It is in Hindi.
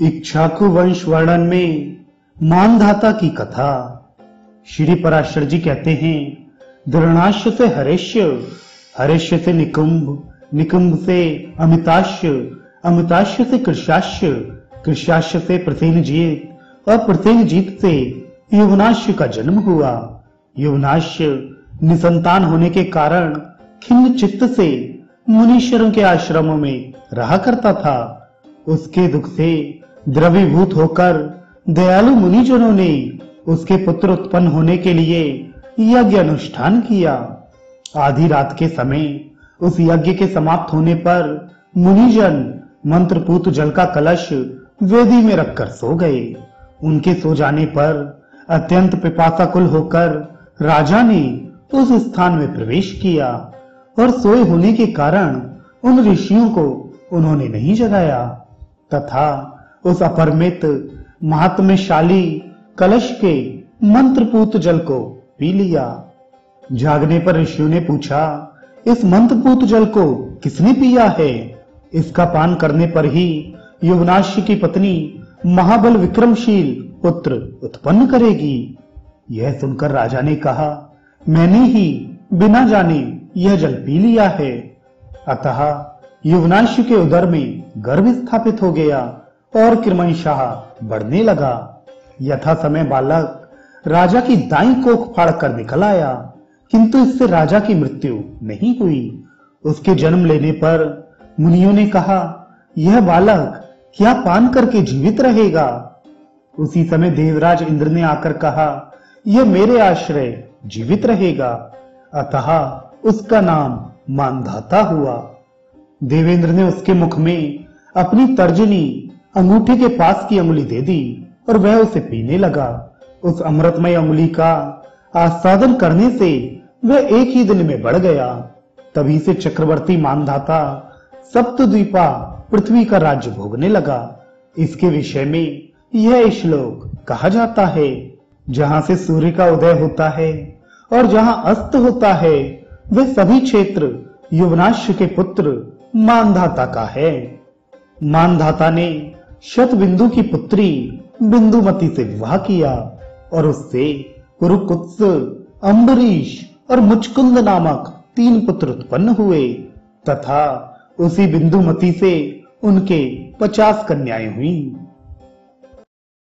इक्ष्वाकु वंश वर्णन में मानधाता की कथा। श्री पराशर जी कहते हैं, द्रोणाश्य से हरेश्य, हरेश्य से निकुंभ, निकुंभ से अमिताश्य, अमिताश्य से कृशाश्य, कृशाश्य से प्रसेनजीत और प्रसेनजीत से यवनाश्य का जन्म हुआ। यवनाश्य निसंतान होने के कारण खिन्न चित्त से मुनीश्वरों के आश्रमों में रहा करता था। उसके दुख से द्रवीभूत होकर दयालु मुनिजनों ने उसके पुत्र उत्पन्न होने के लिए यज्ञ अनुष्ठान किया। आधी रात के समय उस यज्ञ के समाप्त होने पर मुनिजन मंत्रपूत जल का कलश वेदी में रखकर सो गए। उनके सो जाने पर अत्यंत पिपासाकुल होकर राजा ने उस स्थान में प्रवेश किया और सोए होने के कारण उन ऋषियों को उन्होंने नहीं जगाया तथा उस अपरिमित महात्म्यशाली कलश के मंत्रपूत जल को पी लिया। जागने पर ऋषियों ने पूछा, इस मंत्रपूत जल को किसने पिया है? इसका पान करने पर ही यवनाश्य की पत्नी महाबल विक्रमशील पुत्र उत्पन्न करेगी। यह सुनकर राजा ने कहा, मैंने ही बिना जाने यह जल पी लिया है। अतः यवनाश्य के उदर में गर्भ स्थापित हो गया और क्रमशः बढ़ने लगा। यथा समय बालक राजा की दाईं कोख फाड़कर निकल आया, किंतु इससे राजा की मृत्यु नहीं हुई। उसके जन्म लेने पर मुनियों ने कहा, यह बालक क्या पान करके जीवित रहेगा? उसी समय देवराज इंद्र ने आकर कहा, यह मेरे आश्रय जीवित रहेगा। अतः उसका नाम मानधाता हुआ। देवेंद्र ने उसके मुख में अपनी तर्जनी अंगूठे के पास की अंगुली दे दी और वह उसे पीने लगा। उस अमृतमय अंगुली का आस्वादन करने से वह एक ही दिन में बढ़ गया। तभी से चक्रवर्ती मानधाता सप्तद्वीपा पृथ्वी का राज्य भोगने लगा। इसके विषय में यह श्लोक कहा जाता है, जहां से सूर्य का उदय होता है और जहां अस्त होता है वह सभी क्षेत्र यवनाश्य के पुत्र मानधाता का है। मानधाता ने शतबिंदु की पुत्री बिंदुमती से विवाह किया और उससे कुरुकुत्स, अम्बरीश और मुचकुंद नामक 3 पुत्र उत्पन्न हुए तथा उसी बिंदुमती से उनके 50 कन्याएं हुईं।